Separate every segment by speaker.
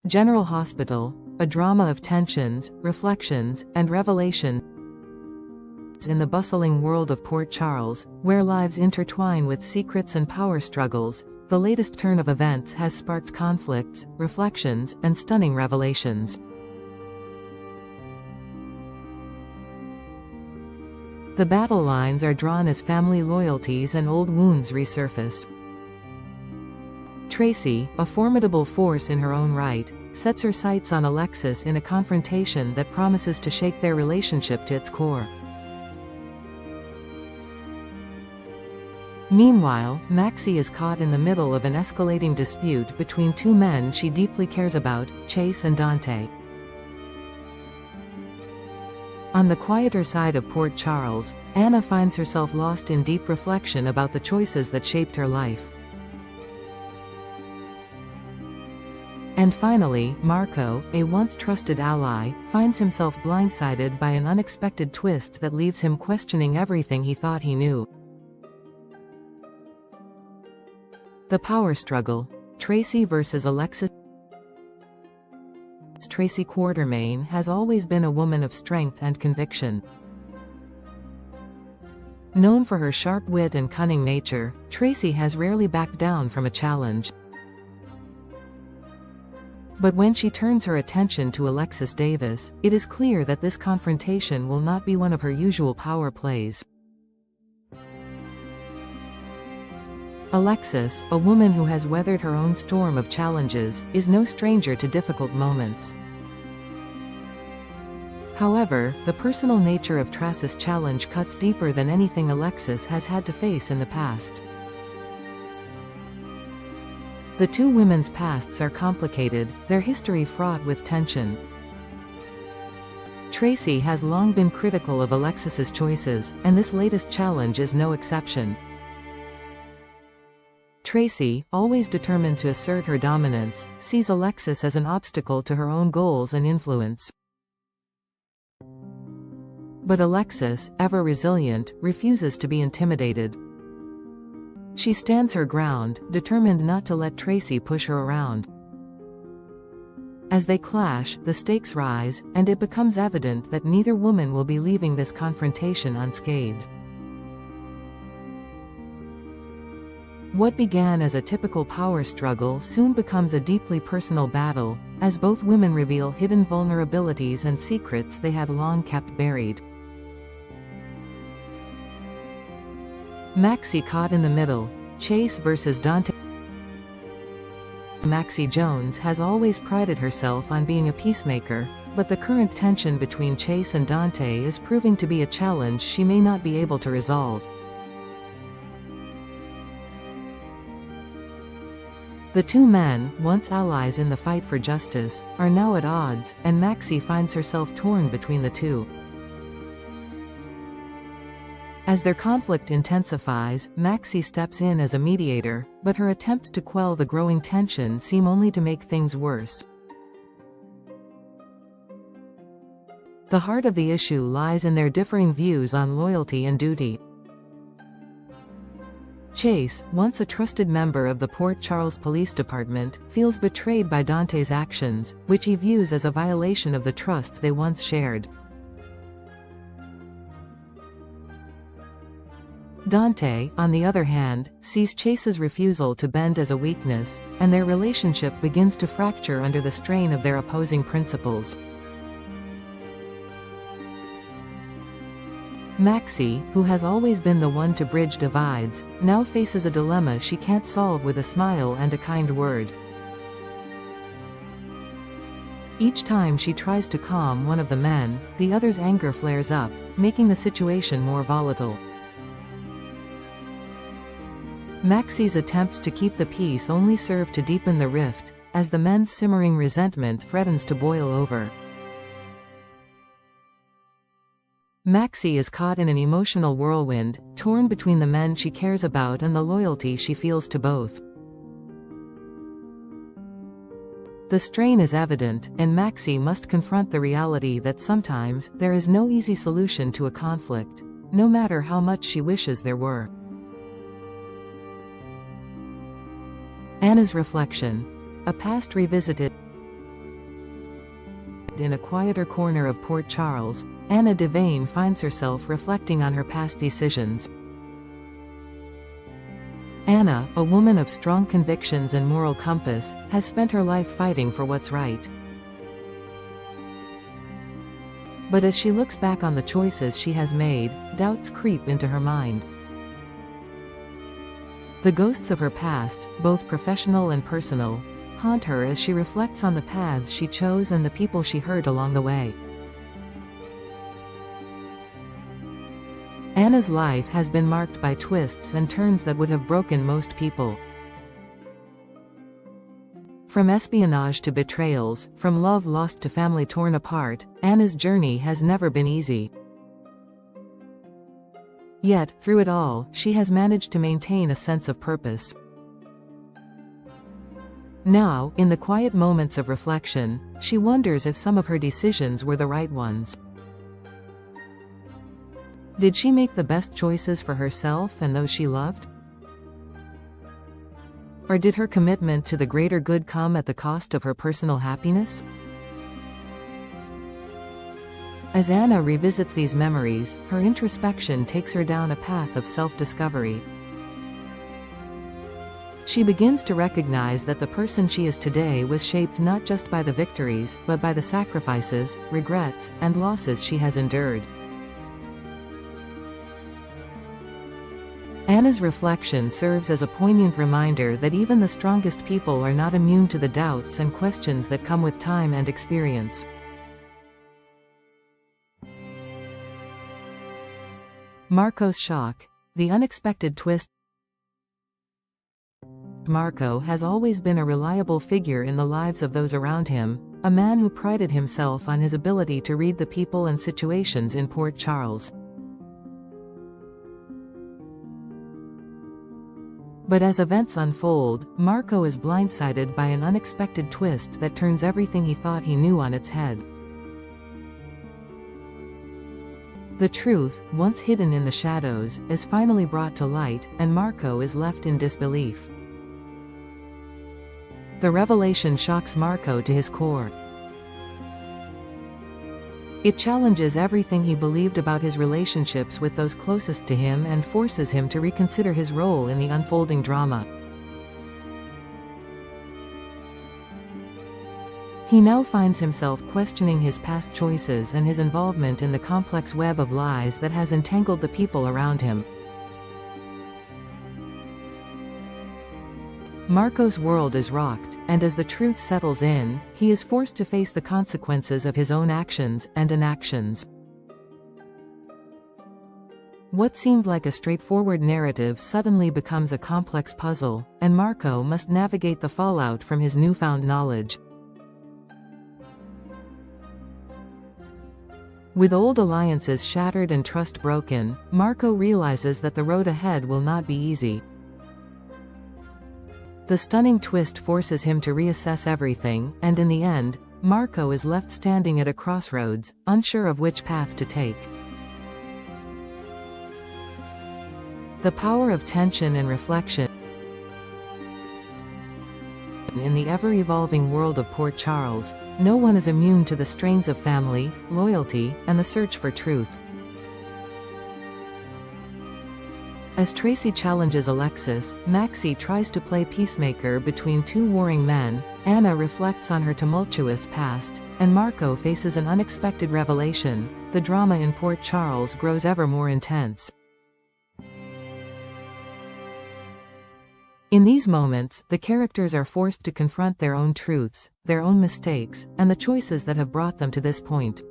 Speaker 1: General Hospital, a drama of tensions, reflections, and revelations in the bustling world of Port Charles, where lives intertwine with secrets and power struggles. The latest turn of events has sparked conflicts, reflections, and stunning revelations. The battle lines are drawn as family loyalties and old wounds resurface. Tracy, a formidable force in her own right, sets her sights on Alexis in a confrontation that promises to shake their relationship to its core. Meanwhile, Maxie is caught in the middle of an escalating dispute between two men she deeply cares about, Chase and Dante. On the quieter side of Port Charles, Anna finds herself lost in deep reflection about the choices that shaped her life. And finally, Marco, a once trusted ally, finds himself blindsided by an unexpected twist that leaves him questioning everything he thought he knew. The power struggle. Tracy versus Alexis. Tracy Quartermaine has always been a woman of strength and conviction. Known for her sharp wit and cunning nature, Tracy has rarely backed down from a challenge. But when she turns her attention to Alexis Davis, it is clear that this confrontation will not be one of her usual power plays. Alexis, a woman who has weathered her own storm of challenges, is no stranger to difficult moments. However, the personal nature of Tracy's challenge cuts deeper than anything Alexis has had to face in the past. The two women's pasts are complicated, their history fraught with tension. Tracy has long been critical of Alexis's choices, and this latest challenge is no exception. Tracy, always determined to assert her dominance, sees Alexis as an obstacle to her own goals and influence. But Alexis, ever resilient, refuses to be intimidated. She stands her ground, determined not to let Tracy push her around. As they clash, the stakes rise, and it becomes evident that neither woman will be leaving this confrontation unscathed. What began as a typical power struggle soon becomes a deeply personal battle, as both women reveal hidden vulnerabilities and secrets they had long kept buried. Maxie caught in the middle. Chase versus Dante. Maxie Jones has always prided herself on being a peacemaker, but the current tension between Chase and Dante is proving to be a challenge she may not be able to resolve. The two men, once allies in the fight for justice, are now at odds, and Maxie finds herself torn between the two. As their conflict intensifies, Maxie steps in as a mediator, but her attempts to quell the growing tension seem only to make things worse. The heart of the issue lies in their differing views on loyalty and duty. Chase, once a trusted member of the Port Charles Police Department, feels betrayed by Dante's actions, which he views as a violation of the trust they once shared. Dante, on the other hand, sees Chase's refusal to bend as a weakness, and their relationship begins to fracture under the strain of their opposing principles. Maxie, who has always been the one to bridge divides, now faces a dilemma she can't solve with a smile and a kind word. Each time she tries to calm one of the men, the other's anger flares up, making the situation more volatile. Maxie's attempts to keep the peace only serve to deepen the rift, as the men's simmering resentment threatens to boil over. Maxie is caught in an emotional whirlwind, torn between the men she cares about and the loyalty she feels to both. The strain is evident, and Maxie must confront the reality that sometimes there is no easy solution to a conflict, no matter how much she wishes there were. Anna's reflection. A past revisited. In a quieter corner of Port Charles, Anna Devane finds herself reflecting on her past decisions. Anna, a woman of strong convictions and moral compass, has spent her life fighting for what's right. But as she looks back on the choices she has made, doubts creep into her mind. The ghosts of her past, both professional and personal, haunt her as she reflects on the paths she chose and the people she hurt along the way. Anna's life has been marked by twists and turns that would have broken most people. From espionage to betrayals, from love lost to family torn apart, Anna's journey has never been easy. Yet, through it all, she has managed to maintain a sense of purpose. Now, in the quiet moments of reflection, she wonders if some of her decisions were the right ones. Did she make the best choices for herself and those she loved? Or did her commitment to the greater good come at the cost of her personal happiness? As Anna revisits these memories, her introspection takes her down a path of self-discovery. She begins to recognize that the person she is today was shaped not just by the victories, but by the sacrifices, regrets, and losses she has endured. Anna's reflection serves as a poignant reminder that even the strongest people are not immune to the doubts and questions that come with time and experience. Marco's shock. The unexpected twist. Marco has always been a reliable figure in the lives of those around him, a man who prided himself on his ability to read the people and situations in Port Charles. But as events unfold, Marco is blindsided by an unexpected twist that turns everything he thought he knew on its head. The truth, once hidden in the shadows, is finally brought to light, and Marco is left in disbelief. The revelation shocks Marco to his core. It challenges everything he believed about his relationships with those closest to him and forces him to reconsider his role in the unfolding drama. He now finds himself questioning his past choices and his involvement in the complex web of lies that has entangled the people around him. Marco's world is rocked, and as the truth settles in, he is forced to face the consequences of his own actions and inactions. What seemed like a straightforward narrative suddenly becomes a complex puzzle, and Marco must navigate the fallout from his newfound knowledge. With old alliances shattered and trust broken, Marco realizes that the road ahead will not be easy. The stunning twist forces him to reassess everything, and in the end, Marco is left standing at a crossroads, unsure of which path to take. The power of tension and reflection. In the ever-evolving world of Port Charles, no one is immune to the strains of family, loyalty, and the search for truth. As Tracy challenges Alexis, Maxie tries to play peacemaker between two warring men, Anna reflects on her tumultuous past, and Marco faces an unexpected revelation. The drama in Port Charles grows ever more intense. In these moments, the characters are forced to confront their own truths, their own mistakes, and the choices that have brought them to this point.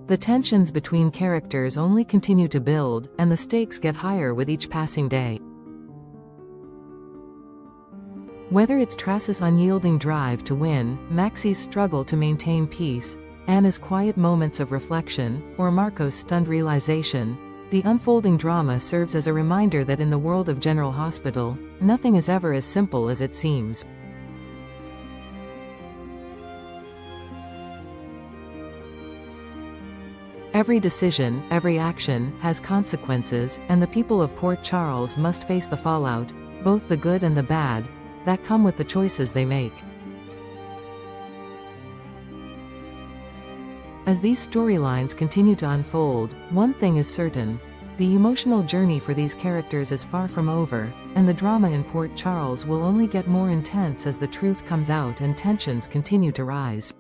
Speaker 1: The tensions between characters only continue to build, and the stakes get higher with each passing day. Whether it's Tracy's unyielding drive to win, Maxie's struggle to maintain peace, Anna's quiet moments of reflection, or Marco's stunned realization, the unfolding drama serves as a reminder that in the world of General Hospital, nothing is ever as simple as it seems. Every decision, every action, has consequences, and the people of Port Charles must face the fallout, both the good and the bad. that come with the choices they make. As these storylines continue to unfold, one thing is certain. The emotional journey for these characters is far from over, and the drama in Port Charles will only get more intense as the truth comes out and tensions continue to rise.